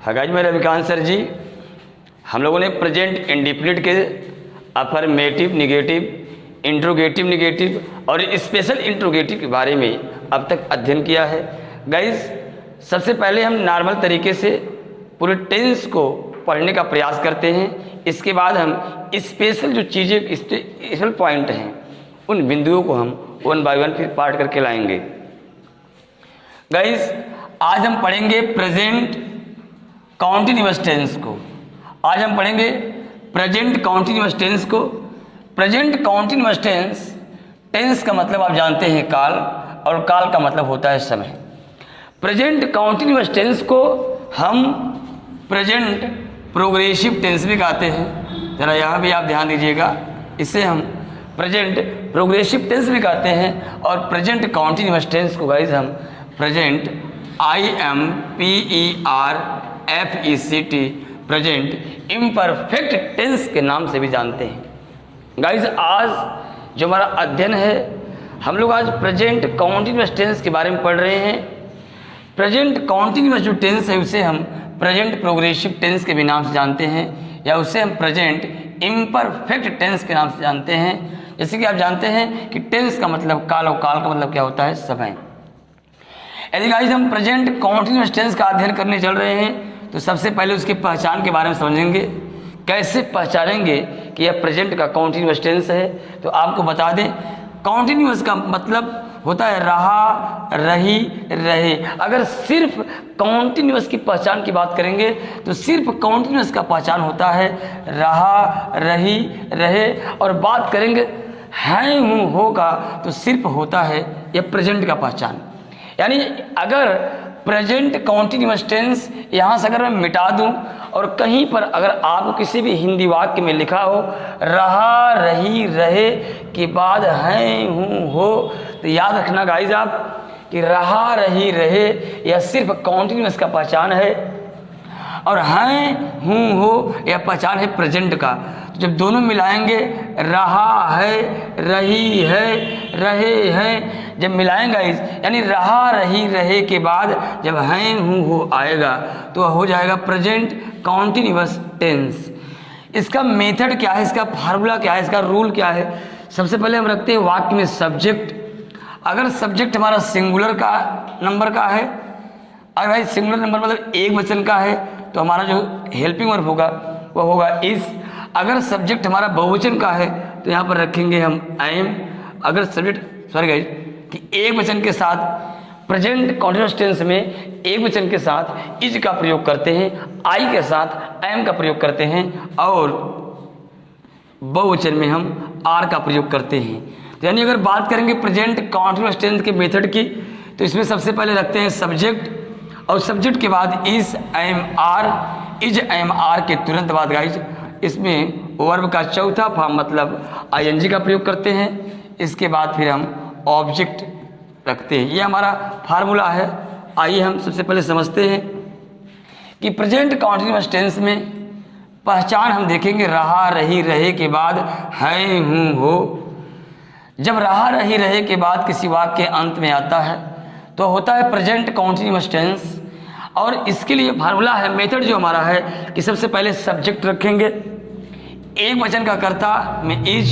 हाँ गाइस, मैं रविकांत सर जी। हम लोगों ने प्रेजेंट इंडिफिनिट के अफर्मेटिव, निगेटिव, इंट्रोगेटिव निगेटिव और स्पेशल इंट्रोगेटिव के बारे में अब तक अध्ययन किया है। गाइस, सबसे पहले हम नॉर्मल तरीके से पूरे टेंस को पढ़ने का प्रयास करते हैं। इसके बाद हम स्पेशल जो चीज़ें, स्पेशल पॉइंट हैं, उन बिंदुओं को हम वन बाय वन फिर पार्ट करके लाएंगे। गाइस, आज हम पढ़ेंगे प्रेजेंट कॉन्टिन्यूअस टेंस को। आज हम पढ़ेंगे प्रेजेंट कॉन्टिन्यूअस टेंस को। प्रेजेंट कॉन्टिन्यूअस टेंस का मतलब आप जानते हैं काल, और काल का मतलब होता है समय। प्रेजेंट कॉन्टिन्यूअस टेंस को हम प्रेजेंट प्रोग्रेसिव टेंस भी कहते हैं। ज़रा यहाँ भी आप ध्यान दीजिएगा, इसे हम प्रेजेंट प्रोग्रेसिव टेंस भी कहते हैं। और प्रेजेंट कॉन्टिन्यूअस टेंस को गाइस हम present IMPERFECT present imperfect tense के नाम से भी जानते हैं। गाइस, आज जो हमारा अध्ययन है, हम लोग आज प्रेजेंट कॉन्टिन्यूअस टेंस के बारे में पढ़ रहे हैं। प्रेजेंट कॉन्टिन्यूअस जो टेंस है उसे हम प्रेजेंट प्रोग्रेसिव टेंस के भी नाम से जानते हैं, या उसे हम प्रेजेंट इम्परफेक्ट टेंस के नाम से जानते हैं। जैसे कि आप जानते हैं कि टेंस का मतलब काल, और काल का मतलब क्या होता है? समय। यदि गाइस हम प्रेजेंट कॉन्टिन्यूअस टेंस का अध्ययन करने चल रहे हैं तो सबसे पहले उसकी पहचान के बारे में समझेंगे। कैसे पहचानेंगे कि यह प्रेजेंट का कॉन्टिन्यूअस टेंस है? तो आपको बता दें, कॉन्टिन्यूअस का मतलब होता है रहा, रही, रहे। अगर सिर्फ कॉन्टिन्यूअस की पहचान की बात करेंगे तो सिर्फ कॉन्टिन्यूअस का पहचान होता है रहा, रही, रहे। और बात करेंगे है, हूँ, हो का, तो सिर्फ होता है यह प्रेजेंट का पहचान। यानी अगर प्रेजेंट कॉन्टिन्यूअस टेंस यहाँ से अगर मैं मिटा दूँ और कहीं पर अगर आपको किसी भी हिंदी वाक्य में लिखा हो रहा, रही, रहे के बाद है, हूँ, हो, तो याद रखना गाइस आप कि रहा, रही, रहे यह सिर्फ कॉन्टिन्यूअस का पहचान है, और हैं, हूँ, हो यह पहचान है प्रेजेंट का। तो जब दोनों मिलाएंगे, रहा है, रही है, रहे हैं, जब मिलाएंगे यानी रहा, रही, रहे के बाद जब हैं, हूँ, हो आएगा तो हो जाएगा प्रेजेंट कॉन्टिन्यूअस टेंस। इसका मेथड क्या है, इसका फार्मूला क्या है, इसका रूल क्या है? सबसे पहले हम रखते हैं वाक्य में सब्जेक्ट। अगर सब्जेक्ट हमारा सिंगुलर का नंबर का है, अगर भाई सिंगुलर नंबर मतलब एक वचन का है, तो हमारा जो हेल्पिंग वर्ब होगा वो होगा इज। अगर सब्जेक्ट हमारा बहुवचन का है तो यहाँ पर रखेंगे हम एम। अगर सब्जेक्ट गाइस कि एक वचन के साथ प्रेजेंट कॉन्टिन्यूअस टेंस में एक वचन के साथ इज का प्रयोग करते हैं, आई के साथ एम का प्रयोग करते हैं, और बहुवचन में हम आर का प्रयोग करते हैं। यानी अगर बात करेंगे प्रेजेंट कॉन्टिन्यूअस टेंस के मेथड की, तो इसमें सबसे पहले रखते हैं सब्जेक्ट, और सब्जेक्ट के बाद is am are. Is am are के तुरंत बाद गाइज इसमें वर्ब का चौथा फॉर्म मतलब आईएनजी का प्रयोग करते हैं। इसके बाद फिर हम ऑब्जेक्ट रखते हैं। ये हमारा फार्मूला है। आइए हम सबसे पहले समझते हैं कि प्रेजेंट कॉन्टिन्यूअस टेंस में पहचान हम देखेंगे रहा, रही, रहे के बाद है, हूँ, हो। जब रहा, रही, रहे के बाद किसी वाक्य के अंत में आता है तो होता है प्रेजेंट कॉन्टिन्यूअस टेंस। और इसके लिए फार्मूला है, मेथड जो हमारा है कि सबसे पहले सब्जेक्ट रखेंगे, एक वचन का कर्ता में इज,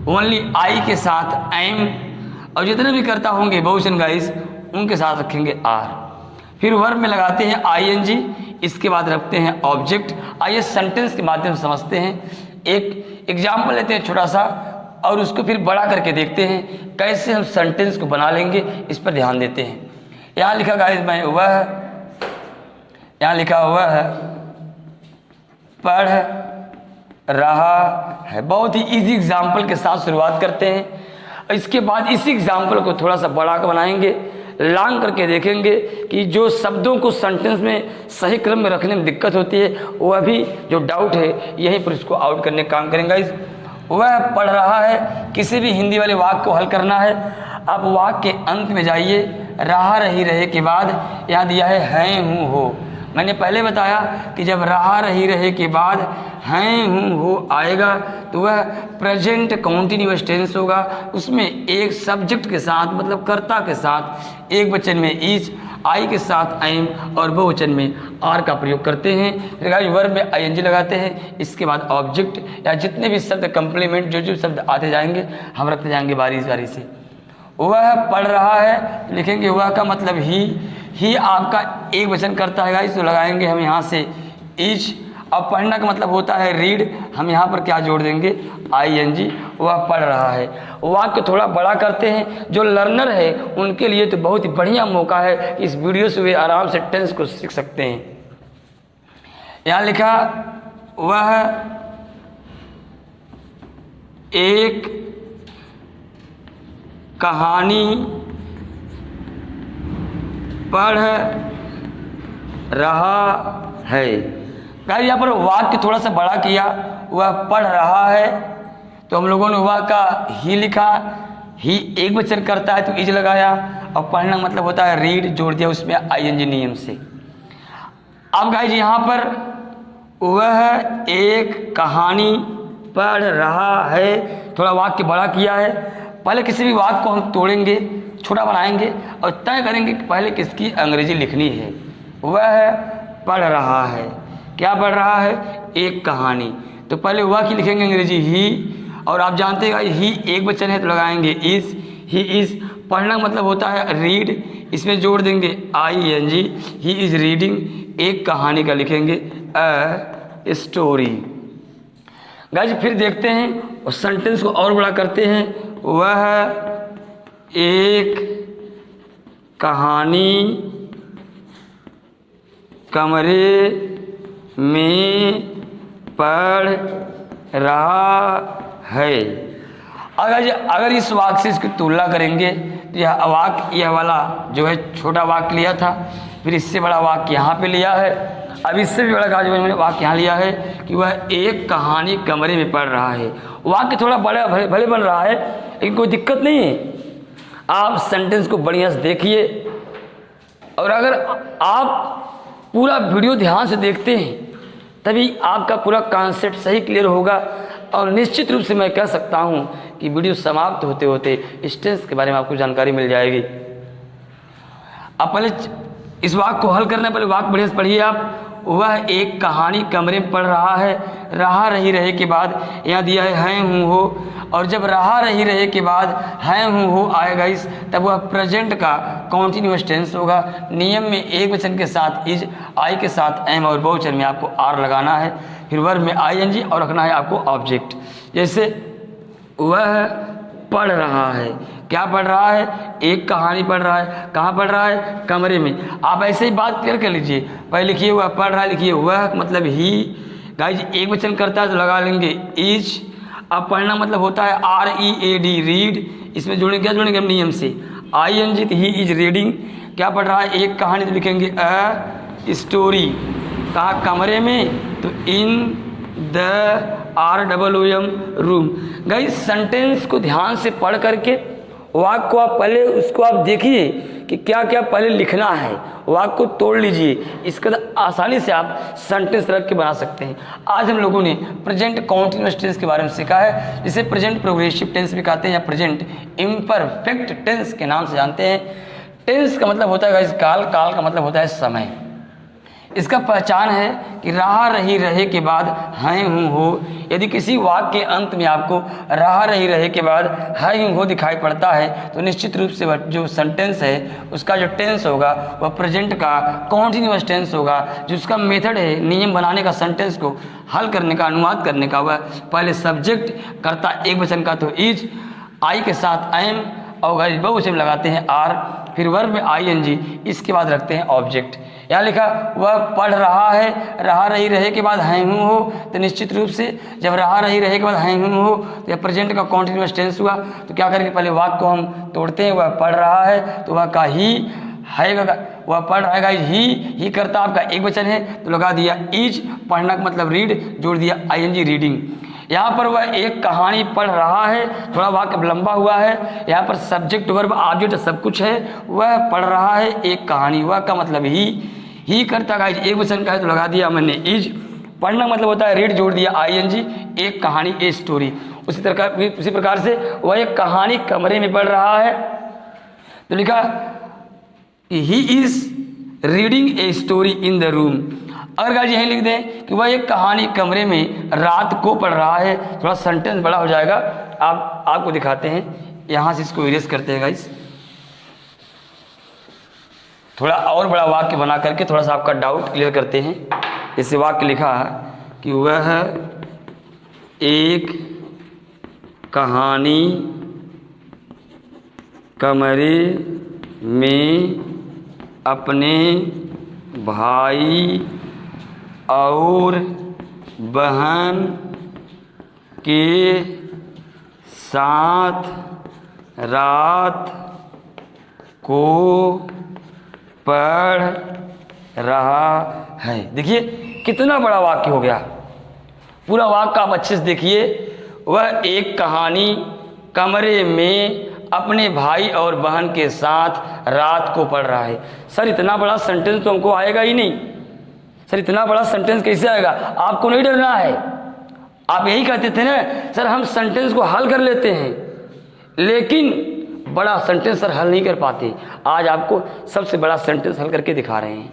ओनली आई के साथ एम, और जितने भी कर्ता होंगे बहुवचन गाइस उनके साथ रखेंगे आर। फिर वर्ब में लगाते हैं आईएनजी, इसके बाद रखते हैं ऑब्जेक्ट। आइए सेंटेंस के माध्यम से समझते हैं। एक एग्जाम्पल लेते हैं छोटा सा, और उसको फिर बड़ा करके देखते हैं कैसे हम सेंटेंस को बना लेंगे, इस पर ध्यान देते हैं। यहाँ लिखा गाइस मैं वह, यहाँ लिखा हुआ है पढ़ रहा है। बहुत ही इजी एग्जाम्पल के साथ शुरुआत करते हैं। इसके बाद इसी एग्जाम्पल को थोड़ा सा बड़ा कर बनाएंगे, लॉन्ग करके देखेंगे कि जो शब्दों को सेंटेंस में सही क्रम में रखने में दिक्कत होती है, वह भी जो डाउट है यहीं पर इसको आउट करने का काम करेंगे। वह पढ़ रहा है, किसी भी हिंदी वाले वाक्य को हल करना है। अब वाक्य के अंत में जाइए, रहा, रही, रहे के बाद यहाँ दिया है हूँ, हो। मैंने पहले बताया कि जब रहा रही रहे के बाद हैं हूँ हो आएगा तो वह प्रेजेंट कॉन्टिन्यूअस टेंस होगा। उसमें एक सब्जेक्ट के साथ मतलब कर्ता के साथ एक वचन में इज, आई के साथ एम और बहुवचन में आर का प्रयोग करते हैं। फिर गाइस वर्ब में आईएनजी लगाते हैं। इसके बाद ऑब्जेक्ट या जितने भी शब्द कंप्लीमेंट जो शब्द आते जाएंगे हम रखते जाएंगे बारी बारी से। वह पढ़ रहा है लिखेंगे वह का मतलब ही आपका एक वचन करता है गाइस तो लगाएंगे हम यहाँ से इज। अब पढ़ना का मतलब होता है रीड, हम यहाँ पर क्या जोड़ देंगे आईएनजी। वह पढ़ रहा है। वाक्य थोड़ा बड़ा करते हैं, जो लर्नर है उनके लिए तो बहुत ही बढ़िया मौका है कि इस वीडियो से वे आराम से टेंस को सीख सकते हैं। यहाँ लिखा वह एक कहानी पढ़ रहा है। गाइस यहाँ पर वाक्य थोड़ा सा बड़ा किया, वह पढ़ रहा है तो हम लोगों ने वह का ही लिखा, ही एक वचन करता है तो इज लगाया और पढ़ना मतलब होता है रीड, जोड़ दिया उसमें आईएनजी नियम से। अब गाइस यहाँ पर वह एक कहानी पढ़ रहा है, थोड़ा वाक्य बड़ा किया है। पहले किसी भी वाक्य को हम तोड़ेंगे, छोटा बनाएंगे और तय करेंगे कि पहले किसकी अंग्रेजी लिखनी है। वह पढ़ रहा है, क्या पढ़ रहा है एक कहानी, तो पहले वह की लिखेंगे अंग्रेजी ही। और आप जानते हैं ही एक वचन है तो लगाएंगे इज, ही इज। पढ़ना मतलब होता है रीड, इसमें जोड़ देंगे आईएनजी, ही इज रीडिंग एक कहानी का लिखेंगे अ स्टोरी। गाइस फिर देखते हैं और सेंटेंस को और बड़ा करते हैं। वह एक कहानी कमरे में पढ़ रहा है। अगर इस वाक्य से इसकी तुलना करेंगे तो यह वाला जो है छोटा वाक्य लिया था, फिर इससे बड़ा वाक्य यहाँ पे लिया है, अब इससे भी बड़ा मैंने वाक्य यहाँ लिया है कि वह एक कहानी कमरे में पढ़ रहा है। वाक्य थोड़ा बड़ा भले बन रहा है लेकिन कोई दिक्कत नहीं है। आप सेंटेंस को बढ़िया से देखिए और अगर आप पूरा वीडियो ध्यान से देखते हैं तभी आपका पूरा कॉन्सेप्ट सही क्लियर होगा। और निश्चित रूप से मैं कह सकता हूं कि वीडियो समाप्त होते होते इस टेंस के बारे में आपको जानकारी मिल जाएगी। अब पहले इस वाक्य को हल करने पहले वाक्य बढ़िया से पढ़िए आप। वह एक कहानी कमरे में पढ़ रहा है, रहा रही रहे के बाद यहाँ दिया है हूँ हो, और जब रहा रही रहे के बाद है हूँ हो आएगा इस, तब वह प्रेजेंट का कॉन्टिन्यूअस टेंस होगा। नियम में एक वचन के साथ इज, आई के साथ एम और बहुवचन में आपको आर लगाना है। फिर वर्ब में आईएनजी और रखना है आपको ऑब्जेक्ट। जैसे वह पढ़ रहा है, क्या पढ़ रहा है एक कहानी पढ़ रहा है, कहाँ पढ़ रहा है कमरे में। आप ऐसे ही बात क्लियर कर लीजिए, पहले लिखिए वह पढ़ रहा है, लिखिए वह मतलब ही। गाइज एक वचन करता है तो लगा लेंगे इज। अब पढ़ना मतलब होता है READ रीड, इसमें जोड़ेंगे क्या जोड़ेंगे हम नियम से आईएनजी, ही इज रीडिंग। क्या पढ़ रहा है एक कहानी तो लिखेंगे अ स्टोरी। कहाँ कमरे में तो in the ROOM room. Guys sentence को ध्यान से पढ़ करके वाक्य को आप पहले उसको आप देखिए कि क्या क्या पहले लिखना है, वाक्य को तोड़ लीजिए, इसके बाद आसानी से आप सेंटेंस रख के बना सकते हैं। आज हम लोगों ने प्रेजेंट कॉन्टिन्यूअस टेंस के बारे में सीखा है, जिसे प्रेजेंट प्रोग्रेसिव टेंस भी कहते हैं या प्रेजेंट इम्परफेक्ट टेंस के नाम से जानते हैं। टेंस का मतलब होता है गाइस काल, काल का मतलब होता है समय। इसका पहचान है कि रहा रही रहे के बाद हैं हूँ हो। यदि किसी वाक्य के अंत में आपको रहा रही रहे के बाद है हूँ हो दिखाई पड़ता है तो निश्चित रूप से जो सेंटेंस है उसका जो टेंस होगा वह प्रेजेंट का कॉन्टिन्यूअस टेंस होगा। जो उसका मेथड है नियम बनाने का, सेंटेंस को हल करने का, अनुवाद करने का, वह पहले सब्जेक्ट करता एक वचन का तो इज, आई के साथ एम और बहुवचन लगाते हैं आर, फिर वर्ब में आईएनजी, इसके बाद रखते हैं ऑब्जेक्ट। यहाँ लिखा वह पढ़ रहा है, रहा रही रहे के बाद हैं हूँ हो, तो निश्चित रूप से जब रहा रही रहे के बाद हैं हूँ हो तो यह प्रेजेंट का कॉन्टिन्यूअस टेंस हुआ। तो क्या करेंगे पहले वाक्य को हम तोड़ते हैं। वह पढ़ रहा है तो वह का ही है, वह पढ़ रहा है ही करता आपका एक वचन है तो लगा दिया इज, पढ़ना का मतलब रीड, जोड़ दिया आईएनजी रीडिंग। यहाँ पर वह एक कहानी पढ़ रहा है, थोड़ा वाक्य लंबा हुआ है, यहाँ पर सब्जेक्ट वर्ब ऑब्जेक्ट सब कुछ है। वह पढ़ रहा है एक कहानी, वह का मतलब ही ही करता गाइज एक वचन का है तो लगा दिया मैंने इज। पढ़ना मतलब होता है रीड, जोड़ दिया ING, एक कहानी ए स्टोरी। उसी प्रकार से वह एक कहानी कमरे में पढ़ रहा है तो लिखा he is reading a story in the room. अगर गाइज यही लिख दें कि वह एक कहानी कमरे में रात को पढ़ रहा है, थोड़ा सेंटेंस बड़ा हो जाएगा। आपको दिखाते हैं, यहाँ से इसको इरेज करते हैं गाइज, थोड़ा और बड़ा वाक्य बना करके थोड़ा सा आपका डाउट क्लियर करते हैं। इसे वाक्य लिखा है कि वह एक कहानी कमरे में अपने भाई और बहन के साथ रात को पढ़ रहा है। देखिए कितना बड़ा वाक्य हो गया, पूरा वाक्य आप अच्छे से देखिए। वह एक कहानी कमरे में अपने भाई और बहन के साथ रात को पढ़ रहा है। सर इतना बड़ा सेंटेंस तो हमको आएगा ही नहीं। सर इतना बड़ा सेंटेंस कैसे आएगा? आपको नहीं डरना है। आप यही कहते थे ना सर हम सेंटेंस को हल कर लेते हैं, लेकिन बड़ा सेंटेंस सर हल नहीं कर पाते। आज आपको सबसे बड़ा सेंटेंस हल करके दिखा रहे हैं।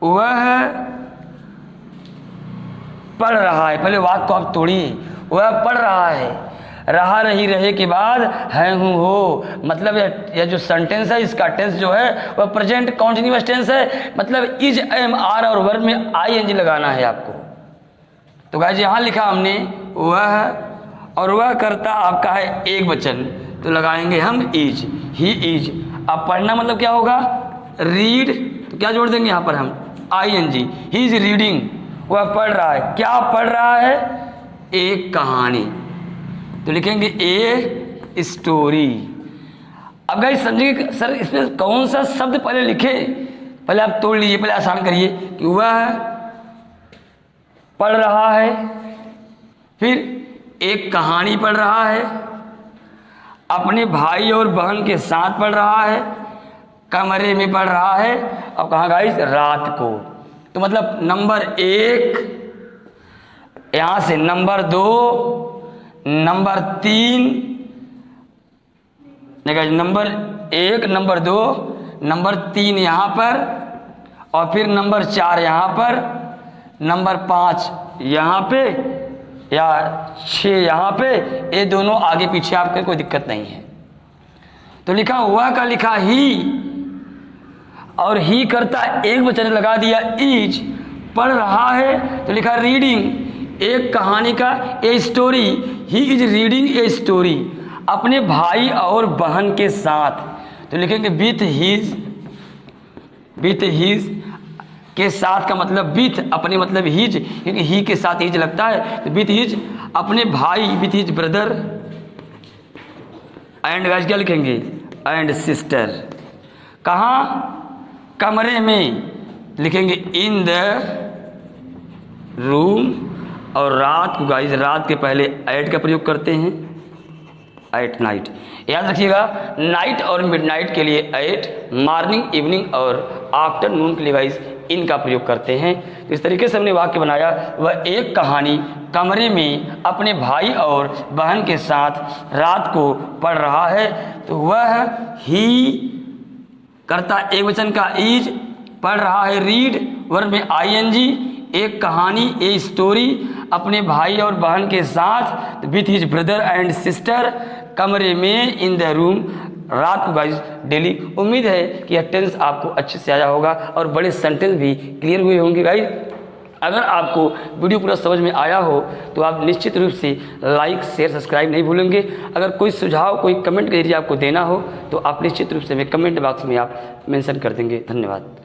वह पढ़ रहा है, पहले वाक्य को आप तोड़िए। वह पढ़ रहा है, रहा नहीं रहे के बाद है हूँ हो, मतलब यह जो सेंटेंस है इसका टेंस जो है वह प्रेजेंट कॉन्टिन्यूअस टेंस है। मतलब इज, एम, आर और वर्ब में ING लगाना है आपको। तो गाइस यहाँ लिखा हमने वह, और वह करता आपका है एक वचन, तो लगाएंगे हम इज, ही इज। अब पढ़ना मतलब क्या होगा? रीड, तो क्या जोड़ देंगे यहाँ पर हम? ING। ही इज रीडिंग, वह पढ़ रहा है। क्या पढ़ रहा है? एक कहानी, तो लिखेंगे ए स्टोरी। अब गाइस समझिए सर इसमें कौन सा शब्द पहले लिखे, पहले आप तोड़ लीजिए, पहले आसान करिए कि वह पढ़ रहा है, फिर एक कहानी पढ़ रहा है, अपने भाई और बहन के साथ पढ़ रहा है, कमरे में पढ़ रहा है, और कहाँ गाइस? रात को। तो मतलब नंबर 1, यहाँ से number 2, number 3, number 1, number 2, number 3 यहाँ पर, और फिर नंबर 4 यहाँ पर, नंबर 5 यहाँ पे, या 6 यहाँ पे। ये दोनों आगे पीछे आपके कोई दिक्कत नहीं है। तो लिखा हुआ का लिखा ही, और ही करता एक वचन लगा दिया इज। पढ़ रहा है तो लिखा रीडिंग, एक कहानी का a story, he is reading a story, अपने भाई और बहन के साथ। तो लिखेंगे विथ हिज, विथ हिज के साथ का मतलब विथ, अपने मतलब हिज, क्योंकि ही के साथ हिज लगता है, तो विथ हिज, अपने भाई, with his brother and guys क्या लिखेंगे? And sister. कहाँ? कमरे में, लिखेंगे इन द रूम। और रात को गाइस, रात के पहले एट का प्रयोग करते हैं, एट नाइट। याद रखिएगा नाइट और मिडनाइट के लिए एट, मॉर्निंग, इवनिंग और आफ्टरनून के लिए गाइस इनका प्रयोग करते हैं। तो इस तरीके से हमने वाक्य बनाया, वह एक कहानी कमरे में अपने भाई और बहन के साथ रात को पढ़ रहा है। तो वह ही करता एक वचन का इज, पढ़ रहा है रीड, वर्ब में ING, एक कहानी ए स्टोरी, अपने भाई और बहन के साथ with his brother and sister, कमरे में इन द रूम, रात को गाइस डेली। उम्मीद है कि यह टेंस आपको अच्छे से आया होगा और बड़े सेंटेंस भी क्लियर हुए होंगे गाइस। अगर आपको वीडियो पूरा समझ में आया हो तो आप निश्चित रूप से लाइक, शेयर, सब्सक्राइब नहीं भूलेंगे। अगर कोई सुझाव, कोई कमेंट के जरिए आपको देना हो तो आप निश्चित रूप से हमें कमेंट बॉक्स में आप मेंशन कर देंगे। धन्यवाद।